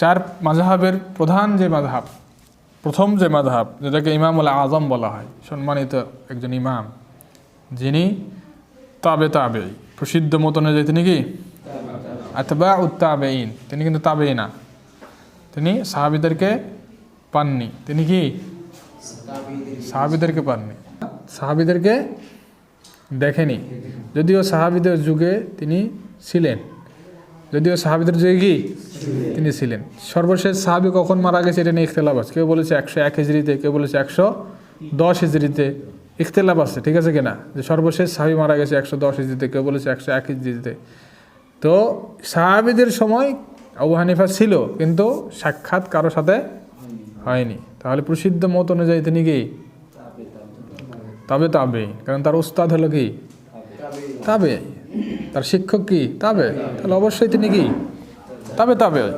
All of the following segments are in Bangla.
চার মাযহাবের প্রধান যে মাযহাব, প্রথম যে মাযহাব যেটাকে ইমামুল আযম বলা হয়, সম্মানিত একজন ইমাম যিনি তাবেঈ, প্রসিদ্ধ মত অনুযায়ী তিনি কি আতবাউত তাবেঈন, তিনি কিন্তু তাবেঈ না, তিনি সাহাবীদেরকে পাননি, তিনি কি সাহাবীদেরকে পাননি, সাহাবীদেরকে দেখেনি, যদিও সাহাবীদের যুগে তিনি ছিলেন, যদিও সাহাবীদের যুগে কি তিনি ছিলেন। সর্বশেষ সাহাবী কখন মারা গেছে এটা নিয়ে ইখতিলাফ আছে, কেউ বলেছে 101 হিজরিতে, কেউ বলেছে 110 হিজরিতে, ইখতিলাফ আছে, ঠিক আছে কিনা, যে সর্বশেষ সাহাবী মারা গেছে 110 হিজরিতে, কেউ বলেছে 101 হিজরিতে। তো সাহাবীদের সময় আবু হানিফা ছিল, কিন্তু সাক্ষাৎ কারো সাথে হয়নি। তাহলে প্রসিদ্ধ মত অনুযায়ী তিনি কি তাবেঈ, কারণ তার উস্তাদ হলো কি তাবেঈ, তার শিক্ষক কি তাবেঈ, তাহলে অবশ্যই তিনি কি তাবেঈ,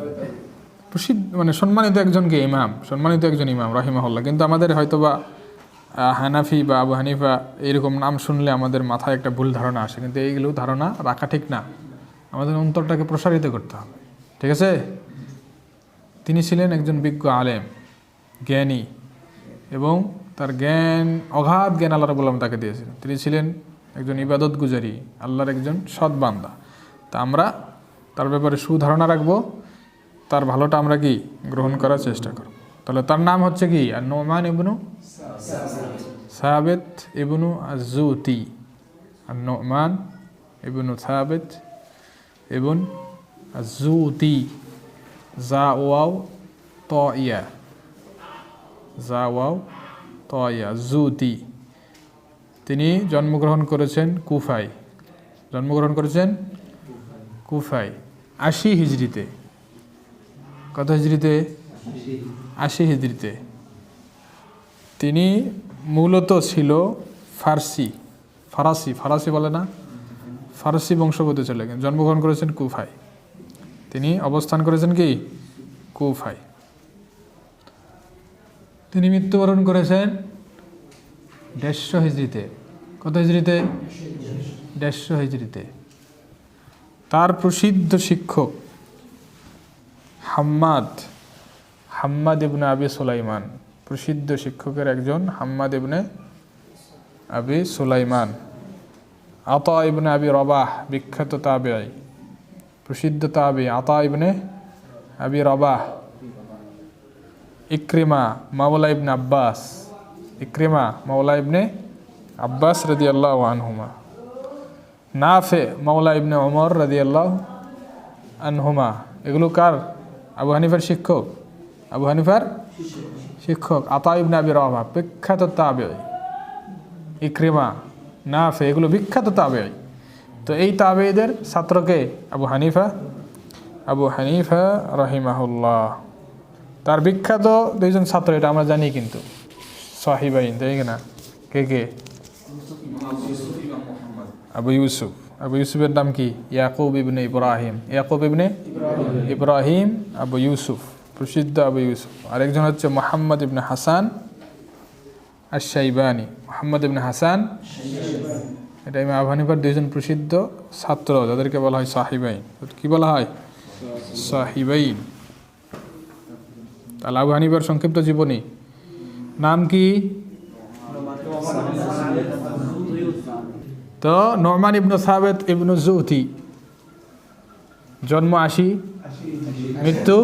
প্রসিদ্ধ মানে সম্মানিত একজন কি ইমাম, সম্মানিত একজন ইমাম রাহিমাহুল্লাহ। কিন্তু আমাদের হয়তোবা হানাফি বা আবু হানিফা এরকম নাম শুনলে আমাদের মাথায় একটা ভুল ধারণা আসে, কিন্তু এইগুলো ধারণা রাখা ঠিক না, আমাদের অন্তরটাকে প্রসারিত করতে হবে, ঠিক আছে। তিনি ছিলেন একজন বিজ্ঞ আলেম, জ্ঞানী, এবং তার জ্ঞান, অগাধ জ্ঞান আল্লাহ রাব্বুল আলামিন তাকে দিয়েছিলেন। তিনি ছিলেন একজন ইবাদত গুজারি, আল্লাহর একজন সৎ বান্দা। তা আমরা তার ব্যাপারে সুধারণা রাখবো, তার ভালোটা আমরা কি গ্রহণ করার চেষ্টা করব। তাহলে তার নাম হচ্ছে কি আর-নু'মান ইবনু সাবিত ইবনু আয-যুতি, আর-নু'মান ইবনু সাবিত ইবন আয-যুতি, জা ওয়াও তাইয়া, জা ওয়াও তাইয়া, যুতি। তিনি জন্মগ্রহণ করেছেন কুফায়, জন্মগ্রহণ করেছেন কুফায় 80 হিজরিতে। কত হিজরিতে? 80 হিজরিতে। তিনি মূলত ছিল ফারাসি বলে না, ফারসি বংশগত চলে গেছেন, জন্মগ্রহণ করেছেন কুফায়, তিনি অবস্থান করেছেন কি কুফায়। তিনি মৃত্যুবরণ করেছেন 150 হিজরিতে। কত হিজরিতে? 150 হিজরিতে। তার প্রসিদ্ধ শিক্ষক হাম্মাদ ইবনে আবি সুলাইমান, প্রসিদ্ধ শিক্ষকের একজন হাম্মাদ ইবনে আবি সুলাইমান। আতা ইবনে আবি রবাহ, বিখ্যাত তাবেঈ, প্রসিদ্ধ তাবেঈ আতা ইবনে আবি রবাহ। ইকরিমা মাওলা ইবনে আব্বাস, ইকরিমা মাওলা ইবনে আব্বাস রাদিয়াল্লাহু আনহুমা। নাফে মাওলা ইবনে ওমর রাদিয়াল্লাহু আনহুমা। এগুলো কার? আবু হানিফার শিক্ষক, আবু হানিফার শিক্ষক আতা ইবনে আবি রবাহ, বিখ্যাত তাবেঈ। ইকরিমা, নাফে, এগুলো বিখ্যাত তাবেঈ। তো এই তাবেঈদের ছাত্রকে আবু হানিফা রাহিমাহুল্লাহ। তার বিখ্যাত দুইজন ছাত্র, এটা আমরা জানি, কিন্তু সাহিবাইন, তাই না? কে কে? আবু ইউসুফের নাম কি? ইয়াকুব ইবনে ইব্রাহিম আবু ইউসুফ, প্রসিদ্ধ আবু ইউসুফ। আরেকজন হচ্ছে মুহাম্মদ ইবনে হাসান আশ-শাইবানি, মুহাম্মদ ইবনে হাসান। এটা ইমাম আবু হানিফার দুইজন প্রসিদ্ধ ছাত্র, যাদেরকে বলা হয় সাহিবাইন। কি বলা হয়? সাহিবাইন। তাহলে আবু হানিফার সংক্ষিপ্ত জীবনী নাম কি? তো নু'মান ইবনু সাবিত ইবনু যুতি, জন্ম 80, মৃত্যু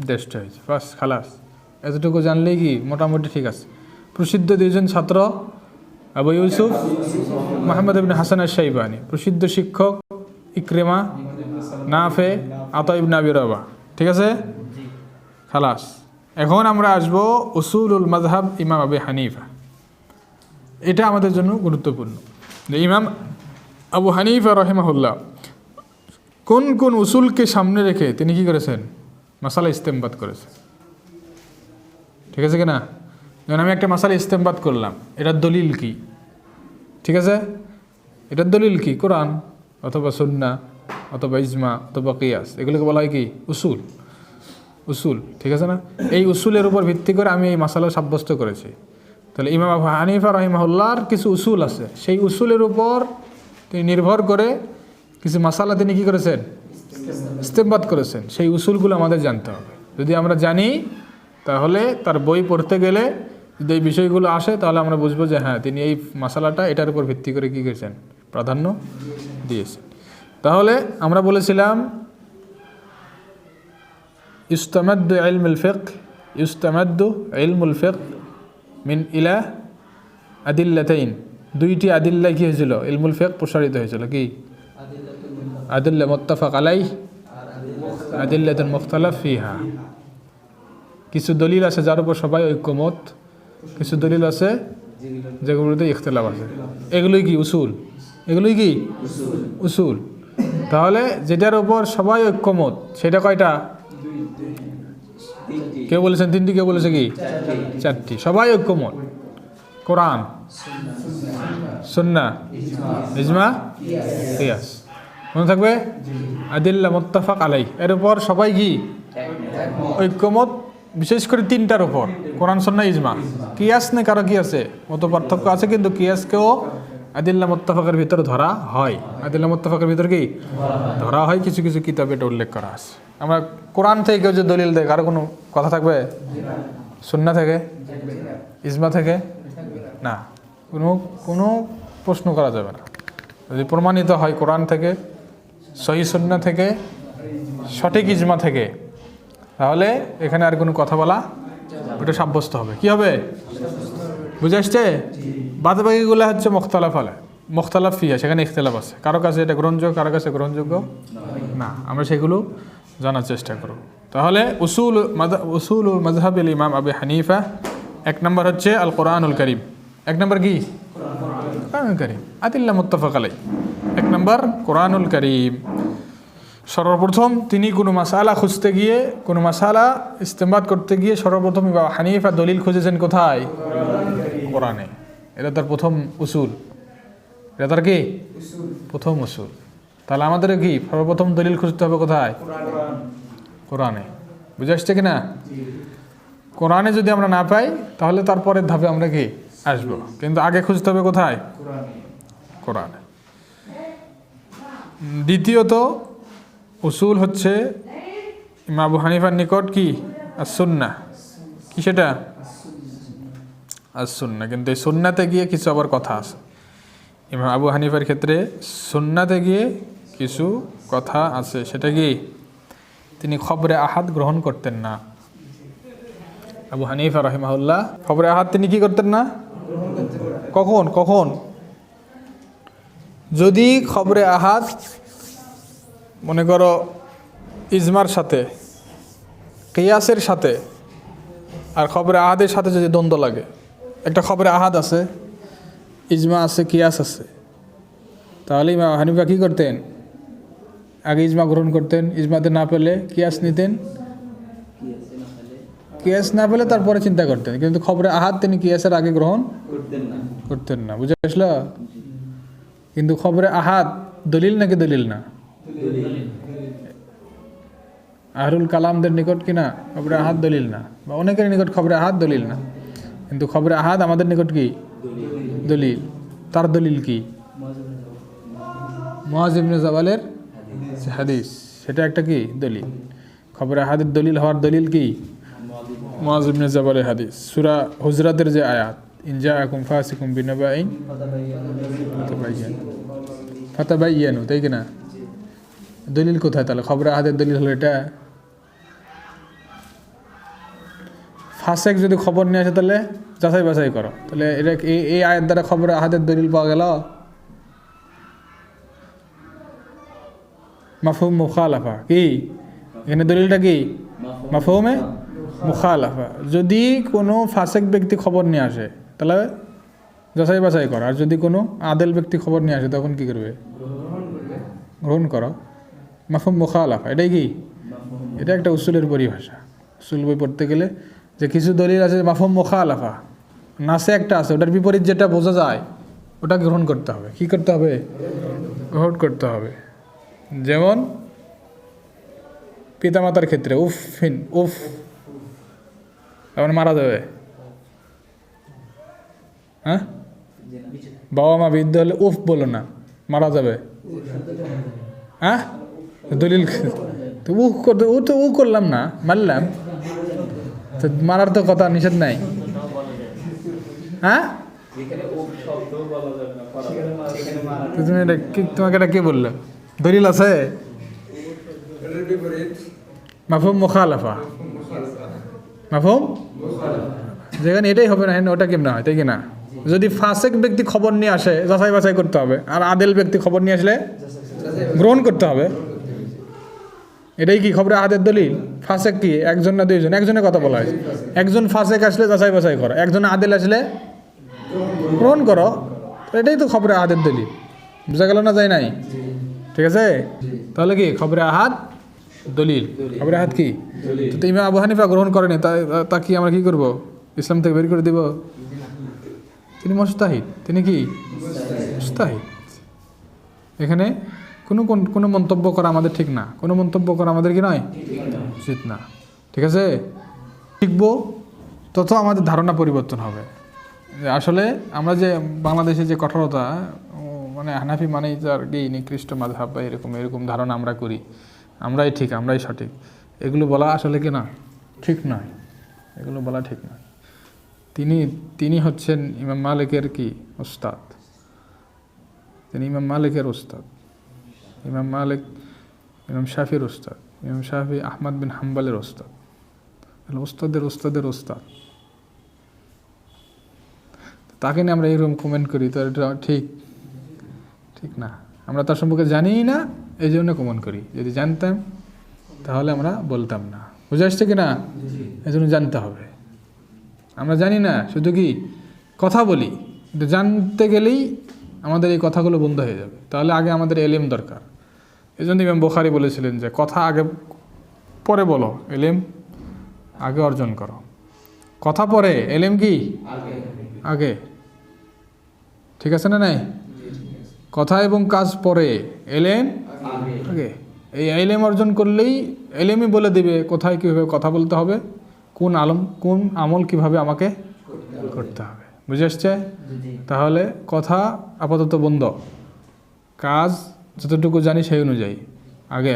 150 হয়েছে। বাস, খালাস, এতটুকু জানলেই কি মোটামুটি ঠিক আছে। প্রসিদ্ধ দুইজন ছাত্র আবু ইউসুফ, মুহাম্মদ ইবনে হাসান আশ-শাইবানি, প্রসিদ্ধ শিক্ষক ইকরিমা, নাফে, আতা ইবনে আবি রবাহ, ঠিক আছে, খালাস। এখন আমরা আসবো উসুলুল মাযহাব ইমাম আবু হানিফা। এটা আমাদের জন্য গুরুত্বপূর্ণ যে ইমাম আবু হানিফা রাহিমাহুল্লাহ কোন কোন উসুলকে সামনে রেখে তিনি কি করেছেন? মাসালা ইস্তেমবাদ করেছেন, ঠিক আছে কিনা? যেমন আমি একটা মাসালা ইস্তেমবাদ করলাম, এটার দলিল কি? ঠিক আছে, এটার দলিল কি? কোরআন অথবা সুন্নাহ অথবা ইজমা অথবা কিয়াস, এগুলোকে বলা হয় কি? উসুল, ঠিক আছে না? এই উসুলের উপর ভিত্তি করে আমি এই মাসালা সাব্যস্ত করেছি। তাহলে ইমাম আবু হানিফা রাহিমাহুল্লাহর কিছু উসুল আছে, সেই উসুলের উপর তিনি নির্ভর করে কিছু মাসালা তিনি কি করেছেন? ইস্তেমবাদ করেছেন, সেই উসুলগুলো আমাদের জানতে হবে। যদি আমরা জানি তাহলে তার বই পড়তে গেলে যদি এই বিষয়গুলো আসে তাহলে আমরা বুঝবো যে হ্যাঁ তিনি এই মাসালাটা এটার উপর ভিত্তি করে কী করেছেন, প্রাধান্য দিয়েছেন। তাহলে আমরা বলেছিলাম ইস্তামাদ্দু ইলমুল ফিকহ, ইস্তামাদ্দু ইলমুল ফিকহ মিন ইলা আদিল্লাতাইন, দুইটি আদিল্লা কি হয়েছিল, ইলমুল ফিকহ প্রসারিত হয়েছিল। কি আদিল্লা মুত্তাফাক আলাইহ, আদিল্লাতুন মুখতালাফ ফিহা। কিছু দলিল আছে যার উপর সবাই ঐক্যমত, কিছু দলিল আছে যেগুলোতে ইখতিলাফ আছে। এগুলোই কি উসুল, এগুলোই কি উসুল। তাহলে যেটার উপর সবাই ঐক্যমত সেটা কয়টা? কেউ বলেছেন তিনটি, কেউ বলেছে কি চারটি। সবাই ঐক্যমত, কোরআন, সুন্নাহ, ইজমা, কিয়াস। মনে থাকবে আদিল্লা মুত্তাফাক আলাইহ, এর উপর সবাই কি ঐক্যমত, বিশেষ করে তিনটার উপর, কোরআন, সুন্নাহ, ইজমা। কিয়াস নেই কারো কি আছে, মত পার্থক্য আছে, কিন্তু কিয়াসকেও আদিল্লা মুত্তাফাকের ভিতরে ধরা হয়। আদিল্লা মুত্তাফাকের ভিতরে কি ধরা হয়, কিছু কিছু কিতাবে এটা উল্লেখ করা আছে। আমরা কোরআন থেকে কেউ যে দলিল দেয়, কারো কোনো কথা থাকবে? সুন্নাহ থেকে, ইজমা থেকে না, কোনো কোনো প্রশ্ন করা যাবে না। যদি প্রমাণিত হয় কোরআন থেকে, সহিহ সুন্নাহ থেকে, সঠিক ইজমা থেকে, তাহলে এখানে আর কোনো কথা বলা, ওটা সাব্যস্ত হবে। কি হবে? বুঝে আসছে? বাদবাকিগুলো হচ্ছে মুখতালাফ আলাইহ, মুখতালাফ ফিহা, সেখানে ইখতিলাফ আছে, কারো কাছে এটা গ্রহণযোগ্য, কারো কাছে গ্রহণযোগ্য না। আমরা সেগুলো জানার চেষ্টা করব। তাহলে উসুল মাযহাবুল ইমাম আবু হানিফা, এক নম্বর হচ্ছে আল কোরআনুল কারীম। এক নম্বর কি? কোরআনুল কারীম, আদিল্লা মুত্তাফাক আলাইহ। এক নম্বর কোরআনুল কারীম। সর্বপ্রথম তিনি কোনো মাসালা খুঁজতে গিয়ে, কোনো মাসালা ইস্তেমবাদ করতে গিয়ে সর্বপ্রথম ইমাম হানিফা দলিল খুঁজেছেন কোথায়? কোরআনে। এটা তার প্রথম উসুল, এটা তার কি প্রথম উসুল। তাহলে আমাদের কি সর্বপ্রথম দলিল খুঁজতে হবে কোথায়? কোরআনে। বুঝে আসছে কিনা? কোরআনে যদি আমরা না পাই তাহলে তারপরের ধাপে আমরা কি আসবো, কিন্তু আগে খুঁজতে হবে কোথায়? কোরআনে। দ্বিতীয়ত উসুল হচ্ছে ইমাম আবু হানিফার নিকট কি as-সুন্নাহ। কি সেটা? as-সুন্নাহ। কিন্তু এই সুন্নাতে গিয়ে কিছু আবার কথা আছে। ইমাম আবু হানিফার ক্ষেত্রে সুন্নাতে গিয়ে কিছু কথা আছে। সেটা কি? তিনি খবরে আহাদ গ্রহণ করতেন না। আবু হানিফা রাহিমাহুল্লাহ খবরে আহাদ তিনি কি করতেন না? কখন কখন? যদি খবরে আহাদ মনে করো ইজমার সাথে, কিয়াসের সাথে আর খবরে আহাদের সাথে যদি দ্বন্দ্ব লাগে, একটা খবরে আহাদ আছে, ইজমা আছে, কিয়াস আছে, তাহলে ইমাম হানিফা কী করতেন? আগে ইজমা গ্রহণ করতেন, ইজমাতে না পেলে কিয়াস নিতেন, কিয়াস না পেলে তারপরে চিন্তা করতেন। কিন্তু খবরে আহাদ তিনি কিয়াসের আগে গ্রহণ করতেন না। বুঝে আসল? কিন্তু খবরে আহাদ দলিল নাকি দলিল না? আহলুল কালামদের নিকট কিনা খবরে আহাদ দলিল না, বা অনেকের নিকট খবরে আহাদ দলিল না, কিন্তু খবরে আহাদ আমাদের নিকট কি দলিল। তার দলিল কি? মুআয ইবনে জাবালের হাদিস, সেটা একটা কি দলিল। খবরে আহাদের দলিল হওয়ার দলিল কি? মুআয ইবনে জাবালের হাদিস। সূরা হুজরাতের যে আয়াত, ইন জাআকুম ফাসিকুম বিনাবাইন ফাতাবাইয়ানু, তাই কিনা? দলিল কোথায় তাহলে? খবরে আহাদের দলিল হলো এটা। ফাসেক যদি খবর নিয়ে আসে তাহলে যাচাই বাছাই করো, তাহলে এটা এই আয়াত দ্বারা খবরে আহাদের দলিল পাওয়া গেল। মাফহুম মুখালাফা কি? এখানে দলিলটা কি? মাফহুমে মুখালাফা। যদি কোনো ফাসেক ব্যক্তি খবর নিয়ে আসে তাহলে যাচাই বাছাই করো, আর যদি কোনো আদেল ব্যক্তি খবর নিয়ে আসে তখন কি করবে? গ্রহণ করো। মাফহুম মুখালাফা, এটাই কি? এটা একটা উসুলের পরিভাষা। উসুল বই পড়তে গেলে যে কিছু দলিল আছে মাফহুম মুখালাফা, নাসে একটা আছে, ওটার বিপরীত যেটা বোঝা যায় ওটা গ্রহণ করতে হবে। কি করতে হবে? গ্রহণ করতে হবে। যেমন পিতামাতার ক্ষেত্রে উফিন, উফ তারপরে মারা যাবে। হ্যাঁ, বাবা মা বৃদ্ধ হলে উফ বলো না, মারা যাবে। হ্যাঁ, দলিল তো ও করলাম না, মারলাম তো, মারার তো কথা নিষেধ নাই। হ্যাঁ, তুমি তোমাকে এটা কে বললো? দলিল আছে? মাফহুম মুখালাফা, মাফহুম যেখানে এটাই হবে না ওটা কেমন হয়, তাই কি না? যদি ফাসেক ব্যক্তি খবর নিয়ে আসে যাচাই বাছাই করতে হবে, আর আদেল ব্যক্তি খবর নিয়ে আসলে গ্রহণ করতে হবে। এটাই কি খবরে আহাদের দলিল? ফাসেক কি একজন না দুইজন? একজনের কথা বলা হয়েছে। একজন ফাসেক আসলে যাচাই বাছাই করো, একজন আদেল আসলে গ্রহণ করো, এটাই তো খবরে আহাদের দলিল। বুঝা গেল না? যায় নাই? ঠিক আছে, তাহলে কি খবরে আহাদ দলিল? খবরে আহাদ কি? তো ইমাম আবু হানিফা গ্রহণ করেনি, তা কি আমরা কি করব? ইসলাম থেকে বের করে দিব? তিনি মুজতাহিদ, তিনি কি মুজতাহিদ। এখানে কোনো মন্তব্য করা আমাদের ঠিক না, কোনো মন্তব্য করা আমাদের কি নয়, উচিত না। ঠিক আছে, শিখবো তত আমাদের ধারণা পরিবর্তন হবে। আসলে আমরা যে বাংলাদেশে যে কঠোরতা, মানে হানাফি মানেই তার কি নিকৃষ্ট মাযহাব বা এরকম ধারণা আমরা করি, আমরাই ঠিক, আমরাই সঠিক, এগুলো বলা আসলে কি না, ঠিক নয়, এগুলো বলা ঠিক নয়। তিনি হচ্ছেন ইমাম মালিকের কি উস্তাদ, তিনি ইমাম মালিকের উস্তাদ, ইমাম মালিক ইমাম শাফির উস্তাদ, ইমাম শাফি আহমদ বিন হাম্বলের উস্তাদ, উস্তাদের উস্তাদের উস্তাদ। তাকে নিয়ে আমরা এরকম কমেন্ট করি, তো এটা ঠিক না। আমরা তার সম্পর্কে জানিই না, এই জন্য কমেন্ট করি। যদি জানতাম তাহলে আমরা বলতাম না। বুঝে আসছে কি না? এই জন্য জানতে হবে। আমরা জানি না, শুধু কি কথা বলি, কিন্তু জানতে গেলেই আমাদের এই কথাগুলো বন্ধ হয়ে যাবে। তাহলে আগে আমাদের এলেম দরকার। এই জন্য ইমাম বুখারী বলেছিলেন যে কথা আগে পরে বলো, এলেম আগে অর্জন করো। কথা পরে, এলেম কি আগে। ঠিক আছে না? নাই, কথা এবং কাজ পরে, এলেম আগে। এই এলেম অর্জন করলেই এলেমই বলে দিবে কোথায় কীভাবে কথা বলতে হবে, কোন আমল কিভাবে আমাকে করতে হবে। বুঝে আসছে? তাহলে কথা আপাতত বন্ধ, কাজ যতটুকু জানি সেই অনুযায়ী আগে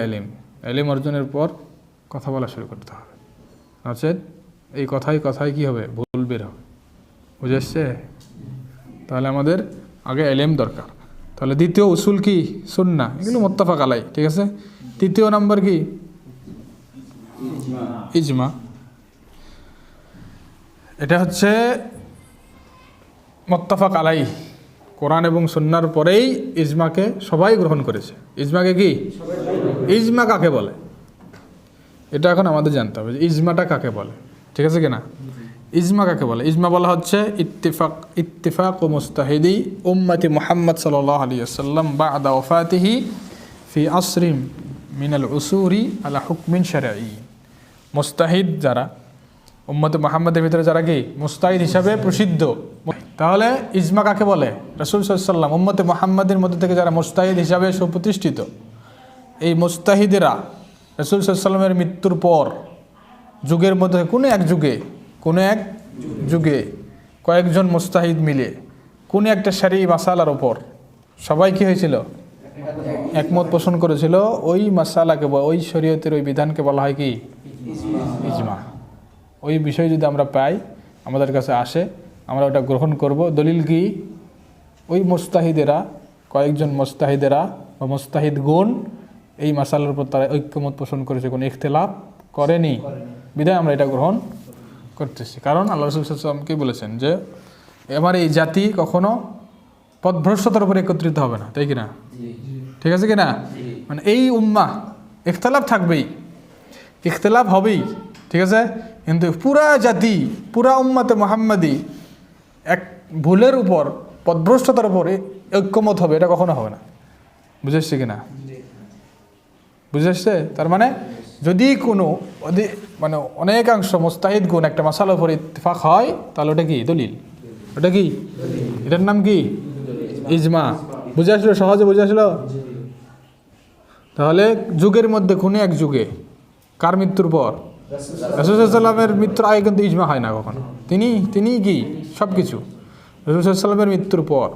এলেম অর্জনের পর কথা বলা শুরু করতে হবে। নচেত এই কথায় কি হবে, ভুল বের হবে। বুঝে আসছে? তাহলে আমাদের আগে এলেম দরকার। তাহলে দ্বিতীয় উসুল কি? সুন্নাহ, এগুলো মুত্তাফাক আলাই। ঠিক আছে, তৃতীয় নাম্বার কি? ইজমা। এটা হচ্ছে মুত্তাফাক আলাই, কোরআন এবং সুন্নাহর পরেই ইজমাকে সবাই গ্রহণ করেছে। ইজমাকে কি? ইজমা কাকে বলে এটা এখন আমাদের জানতে হবে, যে ইজমাটা কাকে বলে। ঠিক আছে কিনা? ইজমা কাকে বলে? ইজমা বলা হচ্ছে ইত্তিফাক ও মুস্তাহিদি উম্মতি মুহাম্মদ সাল্লাল্লাহু আলাইহি ওয়াসাল্লাম বা'দা ওয়াফাতিহি ফি আসরিম মিনাল উসুরি আলা হুকমিন শারঈ। মুস্তাহিদ যারা, উম্মতে মুহাম্মাদের ভিতরে যারা কি মুস্তাহিদ হিসাবে প্রসিদ্ধ, তাহলে ইজমা কাকে বলে? রাসূল সাল্লাল্লাহু আলাইহি ওয়াসাল্লাম উম্মতে মুহাম্মাদের মধ্যে থেকে যারা মুস্তাহিদ হিসাবে সুপ্রতিষ্ঠিত, এই মুস্তাহিদেরা রাসূল সাল্লাল্লাহু আলাইহি ওয়াসাল্লামের মৃত্যুর পর যুগের মধ্যে কোনো এক যুগে কয়েকজন মুস্তাহিদ মিলে কোনো একটা শরঈ মাসালার ওপর সবাই কি হয়েছিল? একমত পোষণ করেছিল। ওই মাসালাকে, ওই শরীয়তের ওই বিধানকে বলা হয় কি? ইজমা। ওই বিষয় যদি আমরা পাই, আমাদের কাছে আসে, আমরা ওটা গ্রহণ করব। দলিল কি? ওই মুস্তাহিদেরা, কয়েকজন মুস্তাহিদেরা বা মুস্তাহিদ গুণ এই মাসালার উপর তারা ঐক্যমত পোষণ করেছে, কোনো ইখতিলাফ করেনি, বিধায় আমরা এটা গ্রহণ করতেছি। কারণ আল্লাহ রাসূল সাল্লাল্লাহু আলাইহি ওয়াসাল্লাম বলেছেন যে আমার এই জাতি কখনো পথভ্রষ্টতার উপর একত্রিত হবে না, তাই কিনা? ঠিক আছে কিনা? মানে এই উম্মাহ ইখতিলাফ থাকবেই, ইখতিলাফ হবেই, ঠিক আছে, কিন্তু পুরা জাতি, পুরা উম্মতে মুহাম্মাদি এক ভুলের উপর, পথভ্রষ্টতার উপরে ঐক্যমত হবে, এটা কখনো হবে না। বুঝে আসছে কিনা? বুঝে আসছে? তার মানে যদি কোনো মানে অনেকাংশ মুস্তাহিদ গুণ একটা মাসালার উপর ইত্তেফাক হয়, তাহলে ওটা কি? দলিল। ওটা কি? এটার নাম কি? ইজমা। বুঝে আসলো? সহজে বুঝে আসলো? তাহলে যুগের মধ্যে কোনো এক যুগে, কার মৃত্যুর পর? রাসূল সাল্লাল্লাহু আলাইহি ওয়াসাল্লামের মৃত্যুর আগে কিন্তু ইজমা হয় না কখনো। তিনি কি সব কিছু। রাসূল সাল্লাল্লাহু আলাইহি ওয়াসাল্লামের মৃত্যুর পর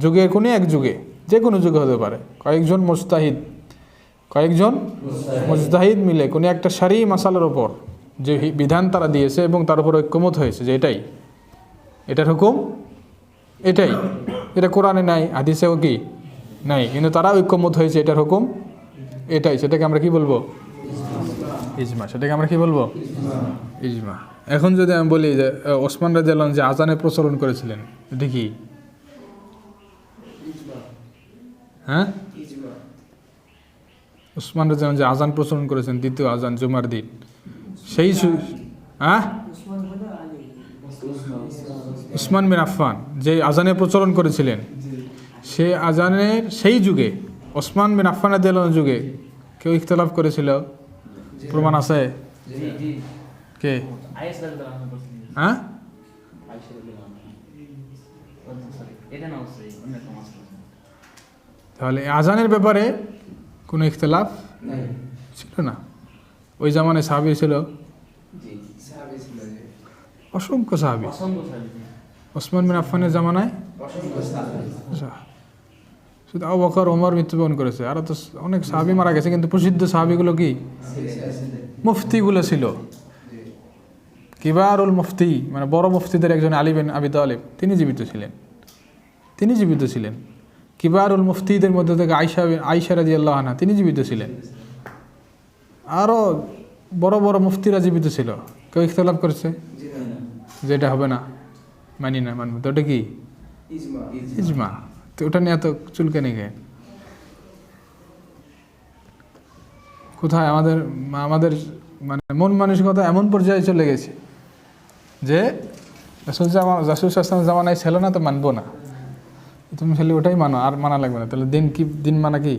যুগে, কোনো এক যুগে, যে কোনো যুগে হতে পারে, কয়েকজন মুস্তাহিদ কয়েকজন মুজতাহিদ মিলে কোনো একটা শারঈ মাসালার ওপর যে বিধান তারা দিয়েছে এবং তার উপর ঐক্যমত হয়েছে যে এটার হুকুম এটাই, এটা কোরআনে নাই, হাদিসেও কি নাই, কিন্তু তারা ঐক্যমত হয়েছে এটার হুকুম এটাই, সেটাকে আমরা কি বলবো? ইজমা। সেটাকে আমরা কি বলবো? ইজমা। এখন যদি আমি বলি যে ওসমান রাদিয়াল্লাহু আনহু যে আজানের প্রচলন করেছিলেন, এটা কি? হ্যাঁ, ওসমান রাদিয়াল্লাহু আনহু যে আজান প্রচলন করেছেন, দ্বিতীয় আজান জুমার দিন, সেই হ্যাঁ উসমান বিন আফফান যে আজানের প্রচলন করেছিলেন, সে আজানের সেই যুগে ওসমান বিন আফফান রাদিয়াল্লাহু আনহুর যুগে কেউ ইখতিলাফ করেছিল? প্রমাণ আছে? কে? হ্যাঁ, তাহলে আজানের ব্যাপারে কোনো ইখতিলাফ ছিল না। ওই জামানায় সাহাবী ছিল অসংখ্য সাহাবী। ওসমান বিন আফফানের জামানায় শুধু আবু বকর ওমর মৃত্যুবরণ করেছে, আর তো অনেক সাহাবী মারা গেছে, কিন্তু প্রসিদ্ধ সাহাবীগুলো কি? মুফতিগুলো ছিল, কিবারুল মুফতি, মানে বড় মুফতিদের একজন আলী বিন আবি তালিব, তিনি জীবিত ছিলেন। কিবারুল মুফতিদের মধ্যে থেকে আয়েশা রাদিয়াল্লাহু আনহা, তিনি জীবিত ছিলেন। আরও বড় বড় মুফতিরা জীবিত ছিল। কেউ ইখতিলাফ করেছে যে এটা হবে না, মানি না, মানব? তো ওটা কি? ইজমা। তো ওটা নিয়ে এত চুলকানি খেয়ে কোথায়? আমাদের মানে মন মানসিকতা এমন পর্যায়ে চলে গেছে যে রাসূল সাল্লাল্লাহু আলাইহি ওয়াসাল্লাম জামানায় ছিল না তো মানবো না, তুমি খালি ওটাই মানো, আর মানা লাগবে না। তাহলে দিন মানা কি?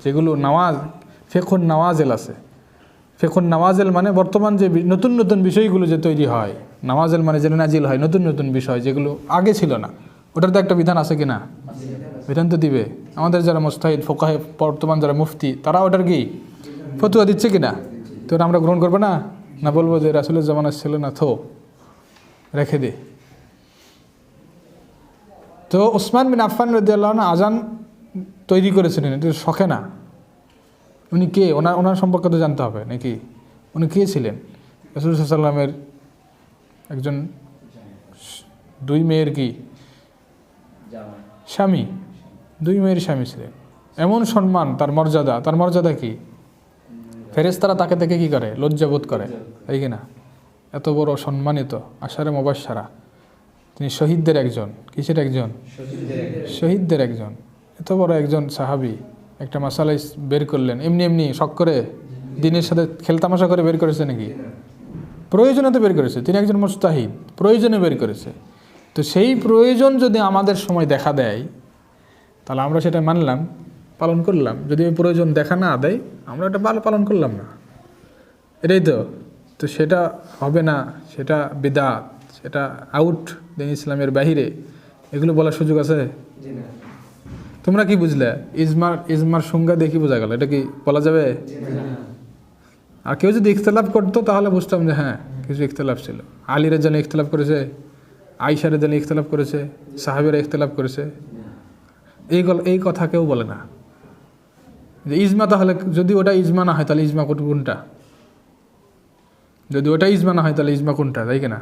যেগুলো নামাজ, ফিকহুন নাওয়াজিল আছে। ফিকহুন নাওয়াজিল মানে বর্তমান যে নতুন নতুন বিষয়গুলো যে তৈরি হয়, নাওয়াজিল মানে যে নাজিল হয়, নতুন নতুন বিষয় যেগুলো আগে ছিল না, ওটার তো একটা বিধান আছে কি না? বিধান তো দিবে। আমাদের যারা মুজতাহিদ ফুকাহে, বর্তমান যারা মুফতি, তারা ওটার কি ফতোয়া দিচ্ছে কিনা? তো ওটা আমরা গ্রহণ করবো না? না বলবো যে রাসূলের জামানা ছিল না, থো রেখে দে। তো ওসমান বিন আফফান রাদিয়াল্লাহু আনহু আজান তৈরি করেছিলেন, এটা শখে না। উনি কে? ওনার সম্পর্কে তো জানতে হবে নাকি? উনি কে ছিলেন? রাসূল সাল্লাল্লাহু আলাইহি ওয়াসাল্লামের একজন 2 মেয়ের কি স্বামী, 2 মেয়ের স্বামী ছিলেন। এমন সম্মান, তার মর্যাদা কি? ফেরেশতারা তাকে দেখে কি করে? লজ্জাবোধ করে, তাই কি না? এত বড় সম্মানিত আশারে মুবাশশারা, তিনি শহীদদের একজন। কিসের একজন? শহীদদের একজন। এত বড় একজন সাহাবী একটা মাসালা বের করলেন, এমনি শখ করে, দিনের সাথে খেলতামাশা করে বের করেছে নাকি? প্রয়োজনে তো বের করেছে। তিনি একজন মুজতাহিদ, প্রয়োজনে বের করেছে। তো সেই প্রয়োজন যদি আমাদের সময় দেখা দেয়, তাহলে আমরা সেটা মানলাম, পালন করলাম। যদি ওই প্রয়োজন দেখা না দেয়, আমরা এটা পালন করলাম না, এটাই তো সেটা হবে না, সেটা বিদআত, সেটা আউট, দিন ইসলামের বাহিরে, এগুলো বলার সুযোগ আছে? তোমরা কি বুঝলে? ইজমার সংজ্ঞা দেখি বোঝা গেল, এটা কি বলা যাবে? আর কেউ যদি ইখতিলাফ করতো তাহলে বুঝতাম যে হ্যাঁ কিছু ইখতিলাফ ছিল। আলী রাদিয়াল্লাহু আনহু ইখতিলাফ করেছে, আয়েশা রাদিয়াল্লাহু আনহা ইখতিলাফ করেছে, সাহাবীরা ইখতিলাফ করেছে, এই কথা কেউ বলে না যে ইজমা। তাহলে যদি ওটা ইজমা না হয় তাহলে ইজমা কোনটা? যদি ওটা ইজমা না হয় তাহলে ইজমা কোনটা, তাই কিনা?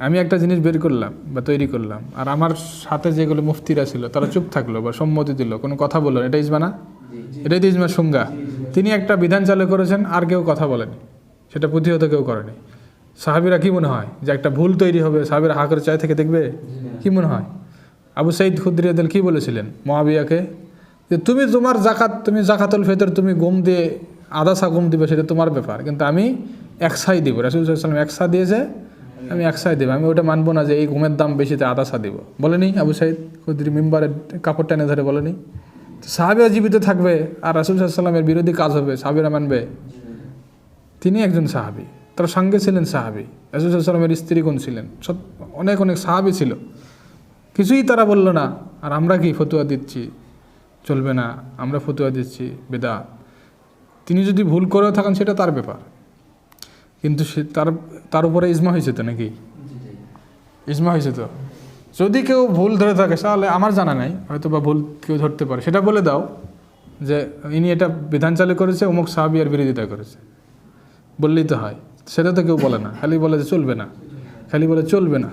আমি একটা জিনিস বের করলাম বা তৈরি করলাম, আর আমার সাথে যেগুলো মুফতিরা ছিল তারা চুপ থাকলো বা সম্মতি দিল, কোনো কথা বললো, এটা ইজমা না? এটাই তো ইজমার সংজ্ঞা। তিনি একটা বিধান চালু করেছেন, আর কেউ কথা বলেনি, সেটা প্রতিহত কেউ করেনি। সাহাবীরা কি মনে হয় যে একটা ভুল তৈরি হবে, সাহাবীরা হা করে চায় থেকে দেখবে? কি মনে হয়? আবু সাঈদ খুদরি রাদিয়াল্লাহু আনহু কি বলেছিলেন মুআবিয়াকে? যে তুমি জাকাতুল ফিতর তুমি গম দিয়ে আধা সা গম দিবে, সেটা তোমার ব্যাপার, কিন্তু আমি 1 সাই দিব। রাসূল সাল্লাল্লাহু আলাইহি ওয়াসাল্লাম 1 সা দিয়েছে, আমি 1 সাই দেব, আমি ওটা মানবো না যে এই গমের দাম বেশিতে আধা সা দিব। বলেনি আবু সাঈদ খুদরি? মিম্বারে কাপড় টেনে ধরে বলেনি? তো সাহাবীরা জীবিত থাকবে আর রাসূল সাল্লাল্লাহু আলাইহি ওয়াসাল্লামের বিরোধী কাজ হবে, সাহাবীরা মানবে? তিনি একজন সাহাবী, তার সঙ্গে ছিলেন সাহাবী। রাসূল সাল্লাল্লাহু আলাইহি ওয়াসাল্লামের স্ত্রীগণ ছিলেন, সব অনেক সাহাবী ছিল, কিছুই তারা বলল না। আর আমরা কি ফতোয়া দিচ্ছি চলবে না, আমরা ফতোয়া দিচ্ছি বিদআত। তিনি যদি ভুল করেও থাকেন সেটা তার ব্যাপার, কিন্তু তার উপরে ইজমা হয়েছে তো নাকি? ইজমা হয়েছে তো। যদি কেউ ভুল ধরে থাকে, তাহলে আমার জানা নাই, হয়তো বা ভুল কেউ ধরতে পারে, সেটা বলে দাও, যে ইনি এটা বিধান চালু করেছে, অমুক সাহাবী এর বিরোধিতা করেছে, বললেই তো হয়। সেটা তো কেউ বলে না, খালি বলে যে চলবে না, খালি বলে চলবে না,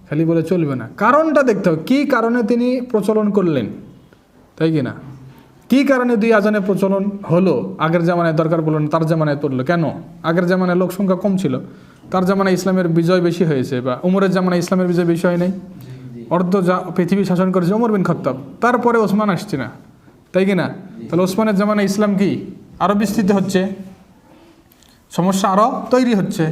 খালি বলে চলবে না। কারণটা দেখতে হবে, কী কারণে তিনি প্রচলন করলেন, তাই কি না? কী কারণে দুই আজানের প্রচলন হলো? আগের জামানায় দরকার পড়লো না, তার জামানায় পড়লো কেন? আগের জামানায় লোক সংখ্যা কম ছিল, তার জামানায় ইসলামের বিজয় বেশি হয়েছে, বা উমরের জামানায় ইসলামের বিজয় বেশি হয় নাই? পৃথিবী শাসন করেছে ওমর বিন খাত্তাব, তারপরে ওসমান আসছে না, তাই কি না? তাহলে ওসমানের জামানায় ইসলাম কি আরও বিস্তৃত হচ্ছে, সমস্যা আরও তৈরি হচ্ছে।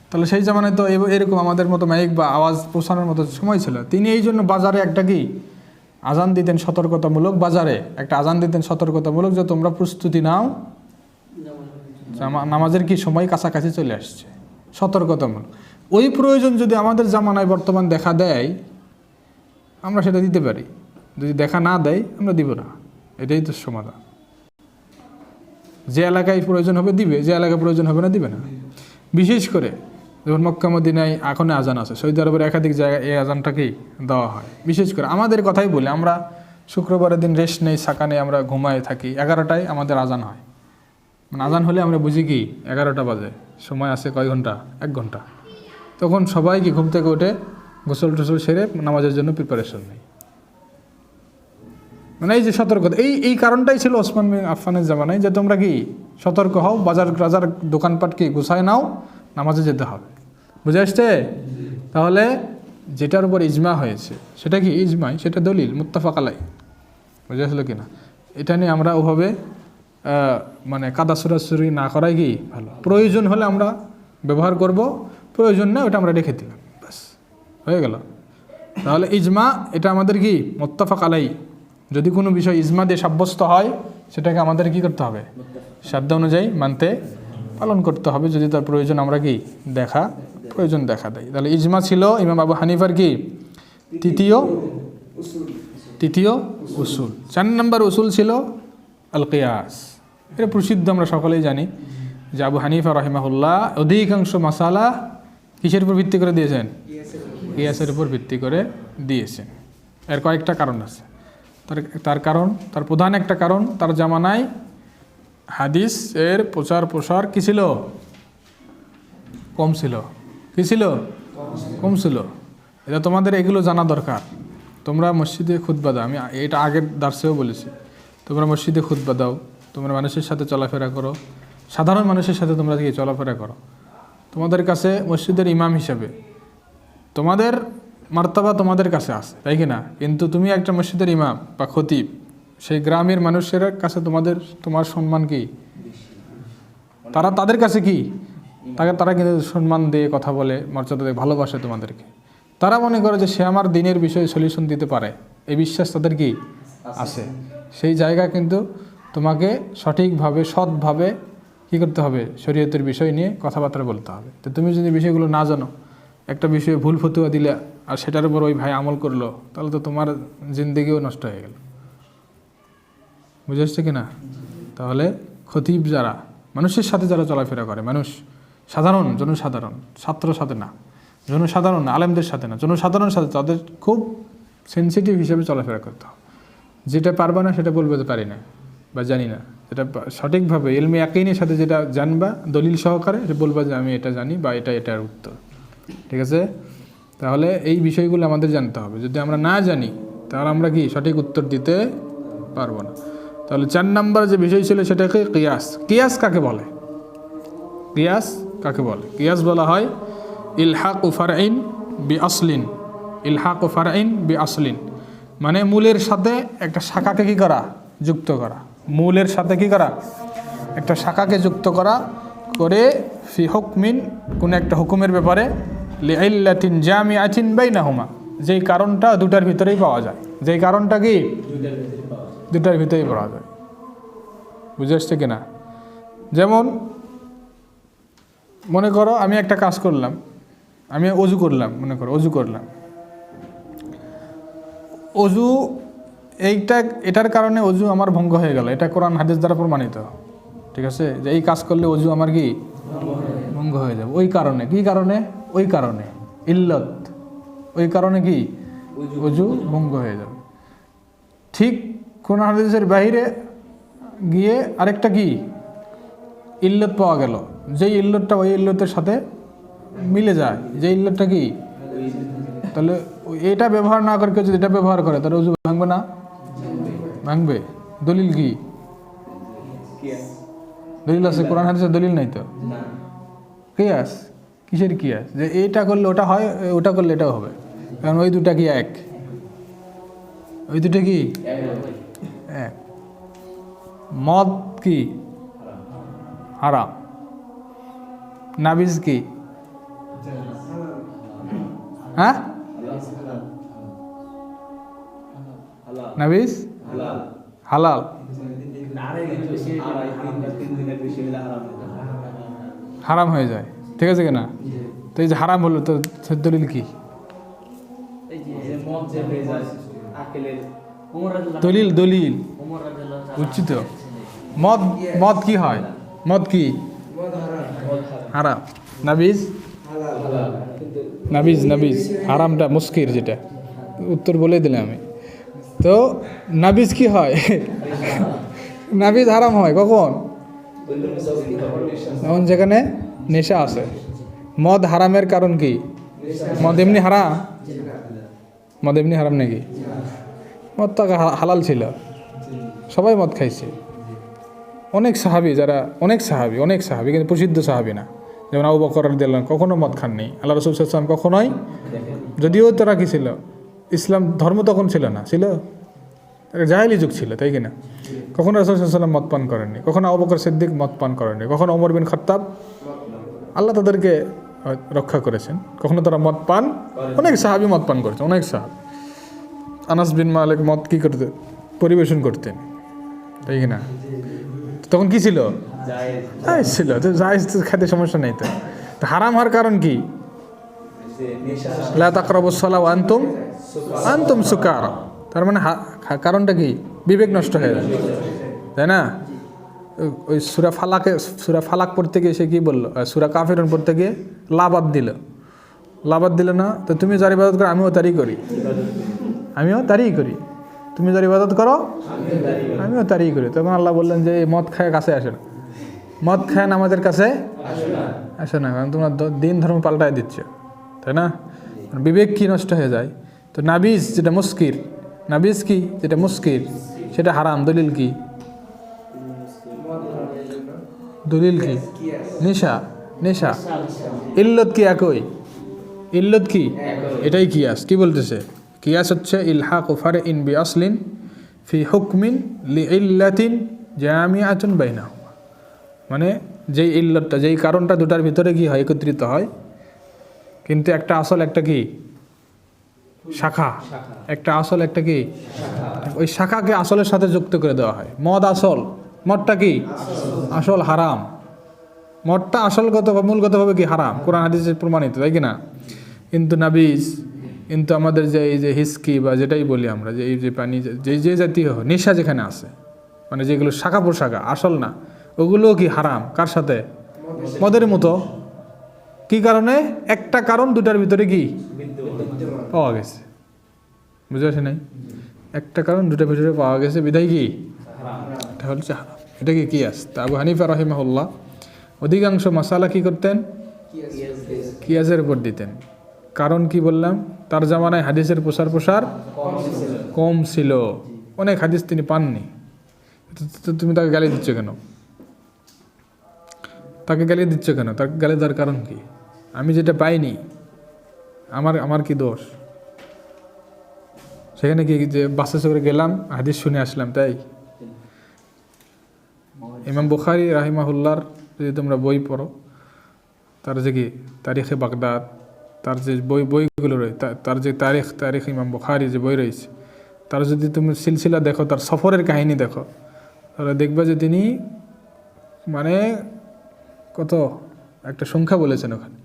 তাহলে সেই জামানায় তো এরকম আমাদের মতো মাইক বা আওয়াজ পৌঁছানোর মতো সময় ছিল। তিনি এই জন্য বাজারে একটা কি আজান দিতেন সতর্কতামূলক, বাজারে একটা আজান দিতেন সতর্কতামূলক, যে তোমরা প্রস্তুতি নাও, নামাজের কি সময় কাছাকাছি চলে আসছে, সতর্কতামূলক। ওই প্রয়োজন যদি আমাদের জামানায় বর্তমান দেখা দেয়, আমরা সেটা দিতে পারি। যদি দেখা না দেয়, আমরা দিব না। এটাই তো সমাধান। যে এলাকায় প্রয়োজন হবে দিবে, যে এলাকায় প্রয়োজন হবে না দিবে না। বিশেষ করে যেমন মক্কা মদিনায় এখনও আজান আছে, সৌদি আরবের একাধিক জায়গায় এই আজানটাকেই দেওয়া হয়। বিশেষ করে আমাদের কথাই বলি, আমরা শুক্রবারের দিন রেস্ট নেই, সাকা নেই, আমরা ঘুমায় থাকি, 11টায় আমাদের আজান হয়। মানে আজান হলে আমরা বুঝি কি 11টা বাজে, সময় আছে কয় ঘন্টা? 1 ঘন্টা। তখন সবাই কি ঘুম থেকে উঠে গোসল টোসল সেরে নামাজের জন্য প্রিপারেশন নেই। মানে এই যে সতর্কতা, এই কারণটাই ছিল ওসমান বিন আফফানের জামানায়, যে তোমরা কি সতর্ক হও, বাজার দোকানপাট কি গুছায় নাও, নামাজে যেতে হবে। বুঝে আসছে? তাহলে যেটার উপর ইজমা হয়েছে সেটা কি ইজমাই, সেটা দলিল মুত্তাফাক আলাই। বুঝে আসলো কি না? এটা নিয়ে আমরা ওভাবে মানে কাদা সুরাসুরি না করাই কি ভালো। প্রয়োজন হলে আমরা ব্যবহার করব, প্রয়োজন না ওটা আমরা রেখে দিলাম, ব্যাস হয়ে গেল। তাহলে ইজমা এটা আমাদের কি মুত্তাফাক আলাই। যদি কোনো বিষয় ইজমা দিয়ে সাব্যস্ত হয়, সেটাকে আমাদের কি করতে হবে? সাধ্য অনুযায়ী মানতে পালন করতে হবে, যদি তার প্রয়োজন আমরা কি প্রয়োজন দেখা দেয়। তাহলে ইজমা ছিল ইমাম আবু হানিফার কি তৃতীয় উসুল। 4 নম্বর উসুল ছিল আল কিয়াস। এটা প্রসিদ্ধ, আমরা সকলেই জানি যে আবু হানিফা রাহিমাহুল্লাহ অধিকাংশ মাসালা কিসের উপর ভিত্তি করে দিয়েছেন? কিয়াসের উপর ভিত্তি করে দিয়েছেন। এর কয়েকটা কারণ আছে। তার প্রধান একটা কারণ, তার জামানায় হাদিস এর প্রচার প্রসার কি ছিল? কম ছিল। কি ছিল? কম ছিল। এটা তোমাদের এগুলো জানা দরকার। তোমরা মসজিদে খুতবা দাও, আমি এটা আগের দার্সেও বলেছি, তোমরা মসজিদে খুতবা দাও, তোমরা মানুষের সাথে চলাফেরা করো, সাধারণ মানুষের সাথে তোমরা কি চলাফেরা করো। তোমাদের কাছে মসজিদের ইমাম হিসাবে তোমাদের মার্তাবা তোমাদের কাছে আছে, তাই কি না? কিন্তু তুমি একটা মসজিদের ইমাম বা খতিব, সেই গ্রামের মানুষের কাছে তোমার সম্মান কি? তাদের কাছে কি? তারা কিন্তু সম্মান দিয়ে কথা বলে, মর্যাদা দিয়ে ভালোবাসে তোমাদেরকে। তারা মনে করে যে সে আমার দিনের বিষয়ে সলিউশন দিতে পারে, এই বিশ্বাস তাদের কি আছে। সেই জায়গা কিন্তু তোমাকে সঠিকভাবে সৎভাবে কী করতে হবে? শরীয়তের বিষয় নিয়ে কথাবার্তা বলতে হবে। তো তুমি যদি বিষয়গুলো না জানো, একটা বিষয়ে ভুল ফতুয়া দিলে আর সেটার উপর ওই ভাই আমল করলো, তাহলে তো তোমার জিন্দেগিও নষ্ট হয়ে গেল। বুঝে আসছে কি না? তাহলে খতিব যারা মানুষের সাথে যারা চলাফেরা করে, মানুষ সাধারণ জনসাধারণ, ছাত্র সাথে না, জনসাধারণ আলেমদের সাথে না, জনসাধারণের সাথে তাদের খুব সেন্সিটিভ হিসেবে চলাফেরা করতে হবে। যেটা পারবা না সেটা বলবে যে পারি না বা জানি না, যেটা সঠিকভাবে ইলমে ইয়াকিনের সাথে যেটা জানবা দলিল সহকারে, সে বলবা যে আমি এটা জানি বা এটার উত্তর। ঠিক আছে? তাহলে এই বিষয়গুলো আমাদের জানতে হবে। যদি আমরা না জানি তাহলে আমরা কি সঠিক উত্তর দিতে পারবো না। তাহলে 4 নম্বর যে বিষয় ছিল সেটাকে কিয়াস। কিয়াস কাকে বলে? কিয়াস বলা হয় ইলহাকু ফারঈন বি আসলিন, মানে মূলের সাথে একটা শাখাকে কি করা? যুক্ত করা। মূলের সাথে কি করা? একটা শাখাকে যুক্ত করে ফি হুকমিন, কোন একটা হুকুমের ব্যাপারে, লিইল্লাতিন জামিআতিন বাইনাহুমা, যেই কারণটা দুটার ভিতরেই পাওয়া যায়। যেই কারণটা কি দুটার ভিতরেই পাওয়া যায়। বুঝে আসছে কিনা? যেমন মনে করো আমি একটা কাজ করলাম, আমি অজু করলাম, মনে করো অজু করলাম, অজু এটার কারণে অজু আমার ভঙ্গ হয়ে গেল, এটা কোরআন হাদিস দ্বারা প্রমাণিত। ঠিক আছে? যে এই কাজ করলে অজু আমার কি ভঙ্গ হয়ে যাবে। ওই কারণে ইল্লত, ওই কারণে কি অজু ভঙ্গ হয়ে যাবে। ঠিক কোরআন হাদিসের বাহিরে গিয়ে আরেকটা কি ইল্লত পাওয়া গেল, যেই ইল্লতটা ওই ইল্লতের সাথে মিলে যায়, যে ইল্লতটা কি, তাহলে এটা ব্যবহার না করে কেউ যদি এটা ব্যবহার করে তাহলে ওযু ভাঙবে না? ভাঙবে। দলিল কি? দলিল আছে? কোরআন হাদিসের দলিল নাই তো। কিয়াস? কিসের কিয়াস? যে এইটা করলে ওটা হয়, ওটা করলে এটাও হবে, কারণ ওই দুটা কি এক? ওই দুটা কি এক? মদ কি হারাম, নাবিজ কি? হ্যাঁ, নাবিজ হালাল, হারাম হয়ে যায়, ঠিক আছে কিনা? তো এই যে হারাম হলো, তো দলিল কি? দলিল দলিল বুঝছি তো। মদ, মদ কি হয়? মদ কি হারাম, নাবিজ নাবিজ নাবিজ হারামটা মুস্কির, যেটা উত্তর বলে দিলাম আমি। তো নাবিজ কি হয়? নাবিজ হারাম হয় কখন? যেমন যেখানে নেশা আছে। মদ হারামের কারণ কি? মদ এমনি হারাম? মদ এমনি হারাম নাকি? মদ তো হালাল ছিল, সবাই মদ খাইছে। অনেক সাহাবি, যারা অনেক সাহাবি কিন্তু প্রসিদ্ধ সাহাবি না, যেমন আবু বকর রাদিয়াল্লাহু আনহু কখনো মদ খাননি। আল্লাহ রাসূল সাল্লাল্লাহু আলাইহি ওয়াসাল্লাম কখনোই, যদিও তারা কি ছিল, ইসলাম ধর্ম তখন ছিল না, ছিল জাহেলি যুগ ছিল, তাই কিনা? কখনো রাসূল সাল্লাল্লাহু আলাইহি ওয়াসাল্লাম মদ পান করেননি, কখনো আবু বকর সিদ্দিক মদ পান করেননি, কখনো ওমর বিন খাত্তাব, আল্লাহ তাদেরকে রক্ষা করেছেন, কখনো তারা মদ পান, অনেক সাহাবি মদ পান করেছেন, অনেক সাহাবি। আনাস বিন মালিক মদ কি করতে পরিবেশন করতেন, তাই কিনা? তখন কি ছিল? জায়েজ ছিল। তো জায়েজ খেতে সমস্যা নেই। তো হারাম হওয়ার কারণ কি? লা তাকরাবুস সালাহ ওয়া আনতুম সুকারা। তার মানে কারণটা কি? বিবেক নষ্ট হয়ে যায়, তাই না? ওই সূরা ফালাক পড়তে গিয়ে সে কি বললো? সূরা কাফিরুন পড়তে গিয়ে লাবাদ দিল না? তো তুমি যার ইবাদত করো আমিও তারই করি, তুমি যার ইবাদত করো আমিও তারই করি। তখন আল্লাহ বললেন যে মদ খায় কাছে আসে না, মদ খায় নামাজের কাছে আসে না, কারণ তোমরা দিন ধর্ম পাল্টায় দিচ্ছ, তাই না? বিবেক কি নষ্ট হয়ে যায়। তো নাবিজ যেটা মুস্কির, নাবিজ কি যেটা মুস্কির সেটা হারাম। দলিল কি? দলিল কি? নেশা। ইল্লত কি একই? ইল্লত কি? এটাই কিয়াস। কি বলতেছে? কিয়াস হচ্ছে ইলহাকু ফারইন বিআসলিন ফি হুকমিন লিইল্লাতিন জামিআতুন বাইনাহুমা। মানে যেই ইল্লতটা, যেই কারণটা দুটার ভিতরে কি হয়, একত্রিত হয়, কিন্তু একটা আসল একটা কি শাখা, একটা আসল একটা কি, ওই শাখাকে আসলের সাথে যুক্ত করে দেওয়া হয়। মদ আসল, মদটা কি আসল হারাম, মদটা আসলগত মূলগতভাবে কি হারাম, কোরআন হাদিসে প্রমাণিত, তাই কি না? কিন্তু নাবিজ, কিন্তু আমাদের যে এই যে হিস্কি বা যেটাই বলি আমরা, যে এই যে পানি, যে জাতীয় নেশা যেখানে আছে, মানে যেগুলো শাখা প্রশাখা আসল না, ওগুলোও কি হারাম। কার সাথে? মদের মতো। কি কারণে? একটা কারণ দুটার ভিতরে কি পাওয়া গেছে, বুঝতে পারছি নাই? একটা কারণ দুটার ভিতরে পাওয়া গেছে, বিধায় কি এটা হচ্ছে হারাম। এটা কি কিয়াস। তা আবু হানিফা রাহিমাহুল্লাহ অধিকাংশ মাসালা কি করতেন? কিয়াসের উপর দিতেন। কারণ কি বললাম? তার জামানায় হাদিসের প্রসার কম ছিল, অনেক হাদিস তিনি পাননি। তুমি তাকে গালি দিচ্ছ কেন? তাকে গালি দেওয়ার কারণ কি? আমি যেটা পাইনি, আমার কি দোষ? সেখানে কি যে বাসে করে গেলাম, হাদিস শুনে আসলাম, তাই? ইমাম বুখারী রাহিমাহুল্লাহর যদি তোমরা বই পড়ো, তার যে কি তারিখে বাগদাদ, তার যে বইগুলো রয়েছে, তার যে তারিখ ইমাম বুখারী যে বই রয়েছে, তার যদি তুমি সিলসিলা দেখো, তার সফরের কাহিনী দেখো, তাহলে দেখবে যে তিনি মানে কত একটা সংখ্যা বলেছেন ওখানে,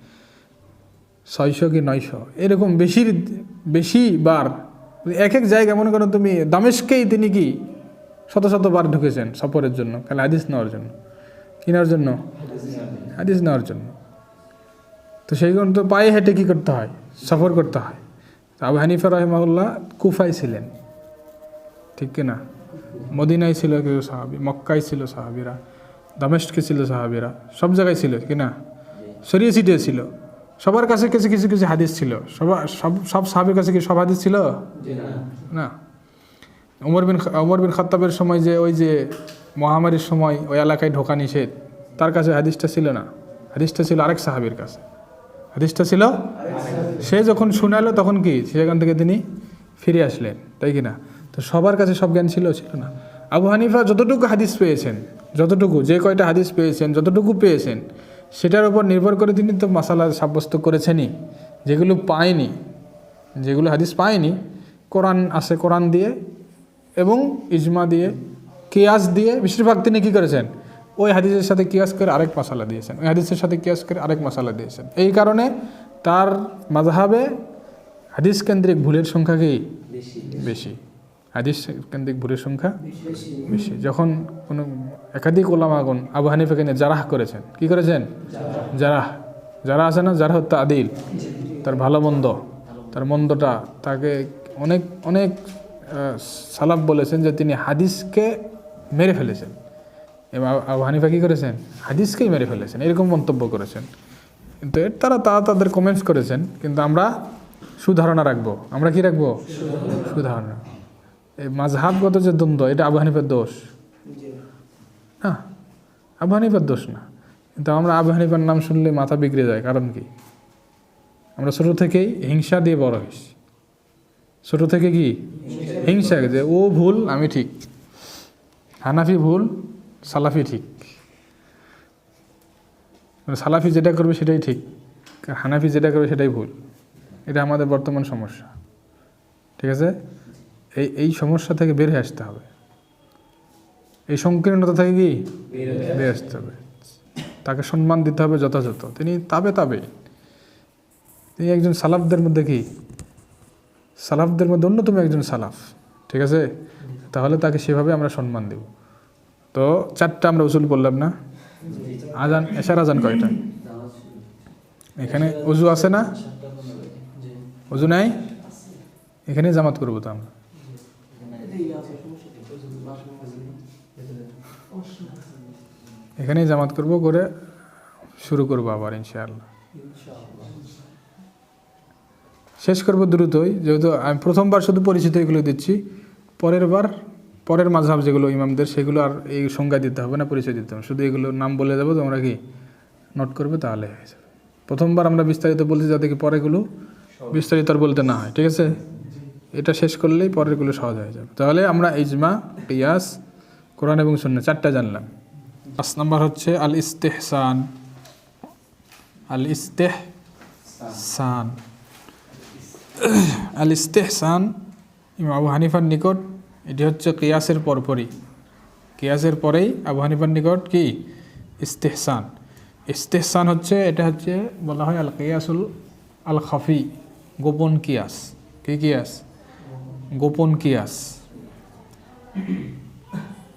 600 কি 900 এরকম বেশি বার। এক এক জায়গায় মনে করো তুমি দামেস্কেই তিনি কি শত বার ঢুকেছেন সফরের জন্য, খালি হাদিস নেওয়ার জন্য, হাদিস নেওয়ার জন্য। তো সেইগুলো তো পায়ে হেঁটে কি করতে হয়? সফর করতে হয়। আবু হানিফা রাহিমাহুল্লাহ কুফায় ছিলেন, ঠিক কিনা? মদিনায় ছিল কিছু সাহাবি, মক্কায় ছিল সাহাবিরা, দামেস্কে ছিল সাহাবিরা, সব জায়গায় ছিল কি না, ছড়িয়ে ছিটিয়ে ছিল। সবার কাছে কিছু কিছু কিছু হাদিস ছিল। সব সাহাবির কাছে কি সব হাদিস ছিল না। ওমর বিন খাত্তাবের সময় যে ওই যে মহামারীর সময় ওই এলাকায় ঢোকা নিষেধ, তার কাছে হাদিসটা ছিল না, হাদিসটা ছিল আরেক সাহাবির কাছে, হাদিসটা ছিল। সে যখন শুনালো তখন কি সেখান থেকে তিনি ফিরে আসলেন, তাই কি না? তো সবার কাছে সব জ্ঞান ছিল না। আবু হানিফা যতটুকু হাদিস পেয়েছেন, যতটুকু যে কয়টা হাদিস পেয়েছেন, যতটুকু পেয়েছেন, সেটার উপর নির্ভর করে তিনি তো মাসালা সাব্যস্ত করেছেনই। যেগুলো পায়নি, যেগুলো হাদিস পায়নি, কোরআন আছে, কোরআন দিয়ে এবং ইজমা দিয়ে, কিয়াস দিয়ে বেশিরভাগ তিনি কী করেছেন, ওই হাদিসের সাথে কিয়াস করে আরেক মশালা দিয়েছেন, ওই হাদিসের সাথে কিয়াস করে আরেক মশালা দিয়েছেন। এই কারণে তার মাযহাবে হাদিস কেন্দ্রিক ভুলের সংখ্যা কি বেশি, হাদিস কেন্দ্রিক ভুলের সংখ্যা বেশি। যখন কোনো একাধিক ওলামাগণ আবু হানিফাকে নিয়ে জারাহ করেছেন, কি করেছেন, যারা আছে না, যারা তাদিল, তার ভালো মন্দ, তার মন্দটা, তাকে অনেক অনেক সালাফ বলেছেন যে তিনি হাদিসকে মেরে ফেলেছেন। এবং আবু হানিফা কী করেছেন, হাদিসকেই মেরে ফেলেছেন, এরকম মন্তব্য করেছেন। কিন্তু তারা তাদের কমেন্টস করেছেন, কিন্তু আমরা সুধারণা রাখবো। আমরা কি রাখবো? সুধারণা। এই মাযহাবগত যে দ্বন্দ্ব, এটা আবু হানিফার দোষ না, আবু হানিফার দোষ না। কিন্তু আমরা আবু হানিফার নাম শুনলে মাথা বিগড়ে যায়। কারণ কি? আমরা ছোটো থেকেই হিংসা দিয়ে বড় হয়েছি। ছোটো থেকে কি হিংসা, যে ও ভুল আমি ঠিক, হানাফি ভুল সালাফি ঠিক, সালাফি যেটা করবে সেটাই ঠিক, হানাফি যেটা করবে সেটাই ভুল। এটা আমাদের বর্তমান সমস্যা। ঠিক আছে, এই সমস্যা থেকে বের হয়ে আসতে হবে, এই সংকীর্ণতা থেকে কি বের আসতে হবে। তাকে সম্মান দিতে হবে যথাযথ। তিনি তিনি একজন সালাফদের মধ্যে কি, সালাফদের মধ্যে অন্যতম একজন সালাফ। ঠিক আছে, তাহলে তাকে সেভাবে আমরা সম্মান দেব। তো 4টা আমরা উসুল বললাম না। আজান, এশার আজান কয়টা? এখানে অজু আছে না? অজু নাই, এখানে জামাত করবো তো আমরা। এখানেই জামাত করবো, করে শুরু করবো আবার ইনশাআল্লাহ। শেষ করবো দ্রুতই, যেহেতু আমি প্রথমবার শুধু পরিচিত এগুলো দিচ্ছি। পরের মাযহাব যেগুলো ইমামদের, সেগুলো আর এই সংজ্ঞা দিতে হবে না, পরিচয় দিতে হবে, শুধু এগুলো নাম বলে যাবো, তোমরা কি নোট করবে, তাহলে হয়ে যাবে। প্রথমবার আমরা বিস্তারিত বলছি যাতে কি পরেগুলো বিস্তারিত আর বলতে না হয়। ঠিক আছে, এটা শেষ করলেই পরেরগুলো সহজ হয়ে যাবে। তাহলে আমরা ইজমা, কিয়াস, কোরআন এবং সুন্নাহ 4টা জানলাম। 5 নম্বর হচ্ছে আল ইস্তেহসান। আল ইস্তেহসান ইমাম আবু হানিফার নিকট এটি হচ্ছে কিয়াসের পরপরই, কিয়াসের পরেই আবু হানিফার নিকট কি ইস্তেহসান। ইস্তেহসান হচ্ছে, এটা হচ্ছে বলা হয় আল কিয়াসুল আল খাফি, গোপন কিয়াস। কি কিয়াস? গোপন কিয়াস।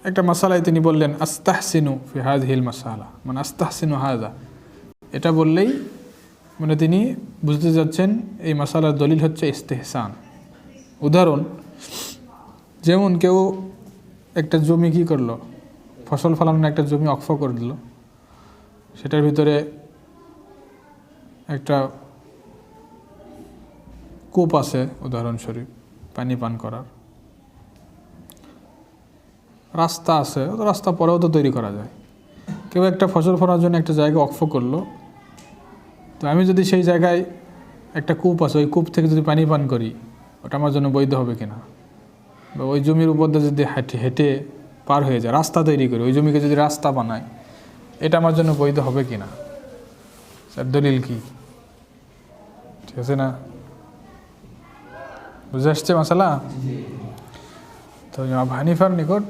একটা মাসালায় তিনি বললেন আস্তাহসিনু ফি হাযিহিল মাসালা, মানে আস্তাহসিনু হাযা, এটা বললেই মানে তিনি বুঝতে যাচ্ছেন এই মাসালার দলিল হচ্ছে ইস্তেহসান। উদাহরণ, যেমন কেউ একটা জমি কি করলো, ফসল ফলানোর একটা জমি অক্ষ করে দিল, সেটার ভিতরে একটা কূপ আছে উদাহরণস্বরূপ পানি পান করার, রাস্তা আছে, রাস্তা পরেও তো তৈরি করা যায়। কেউ একটা ফসল ফলানোর জন্য একটা জায়গা অক্ষ করলো, তো আমি যদি সেই জায়গায় একটা কূপ আছে, ওই কূপ থেকে যদি পানি পান করি, ওটা আমার জন্য বৈধ হবে কিনা? বা ওই জমির উপর দিয়ে যদি হেঁটে পার হয়ে যায়, রাস্তা তৈরি করি, ওই জমিকে যদি রাস্তা বানায়, এটা আমার জন্য বৈধ হবে কিনা? স্যার দলিল কি? ঠিক আছে না, বুঝে আসছে মশালা? তো ইমাম হানিফার নিকট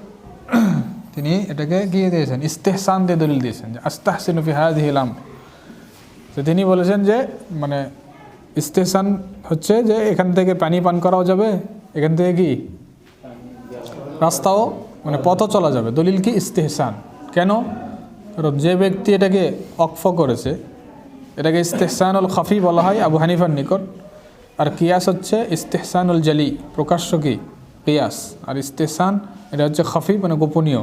তিনি এটাকে গিয়ে দিয়েছেন, ইস্তেহসান দিয়ে দলিল দিয়েছেন যে আস্তাহসিনু ফি হাযিহিল আমর। তো তিনি বলেছেন যে মানে ইস্তেহসান হচ্ছে যে এখান থেকে পানি পান করাও যাবে, এখান থেকে কি রাস্তাও মানে পথও চলা যাবে। দলিল কি? ইস্তেহসান। কেন? কারণ যে ব্যক্তি এটাকে অক্ফ করেছে, এটাকে ইস্তেহসানুল খাফি বলা হয় আবু হানিফার নিকট। আর কিয়াস হচ্ছে ইস্তেহসানুল জালি, প্রকাশ্য কি কিয়াস। আর ইস্তেহসান এটা হচ্ছে খফি মানে গোপনীয়।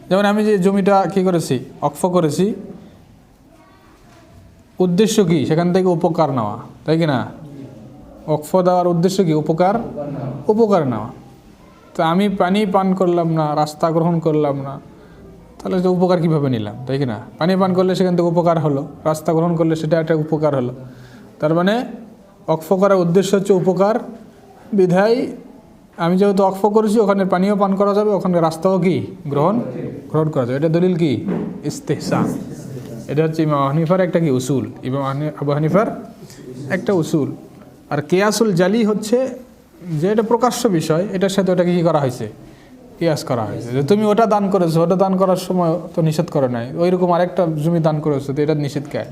যেমন আমি যে জমিটা কী করেছি, অক্ফ করেছি, উদ্দেশ্য কি সেখান থেকে উপকার নেওয়া, তাই কি না? অক্ফ দেওয়ার উদ্দেশ্য কি? উপকার নেওয়া। তো আমি পানি পান করলাম না, রাস্তা গ্রহণ করলাম না, তাহলে যে উপকার কীভাবে নিলাম, তাই কি না? পানি পান করলে সেখান থেকে উপকার হলো, রাস্তা গ্রহণ করলে সেটা একটা উপকার হলো। তার মানে অক্ফ করার উদ্দেশ্য হচ্ছে উপকার, বিধায় আমি যেহেতু অক্ফ করেছি ওখানে পানিও পান করা যাবে, ওখানে রাস্তাও কি গ্রহণ করা যাবে। এটা দলিল কি? ইস্তেহসান। এটা হচ্ছে ইমাম আবু হানিফার একটা কি উসুল, ইমাম আবু হানিফার একটা উসুল। আর কিয়াসুল জালি হচ্ছে যে এটা প্রকাশ্য বিষয়, এটার সাথে ওটাকে কী করা হয়েছে? কিয়াস করা হয়েছে। যে তুমি ওটা দান করেছো, ওটা দান করার সময় তো নিষেধ করে নাই, ওইরকম আরেকটা জমি দান করেছো, তো এটা নিষেধ কে?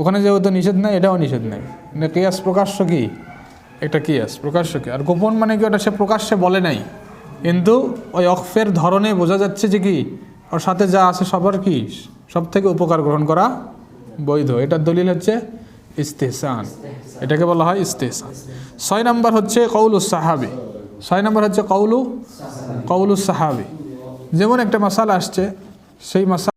ওখানে যেহেতু নিষেধ নাই, এটাও নিষেধ নাই। মানে কিয়াস প্রকাশ্য কি একটা কিয়াস প্রকাশ্য কি। আর গোপন মানে কি? ওটা সে প্রকাশ্যে বলে নাই, কিন্তু ওই অক্ফের ধরনে বোঝা যাচ্ছে যে কি ওর সাথে যা আছে সবার কি সব থেকে উপকার গ্রহণ করা বৈধ। এটার দলিল হচ্ছে ইস্তেহসান, এটাকে বলা হয় ইস্তেহসান। 6 নম্বর হচ্ছে কওলুস সাহাবী। 6 নম্বর হচ্ছে কওলুস সাহাবী। যেমন একটা মাসালা আসছে, সেই মাসালা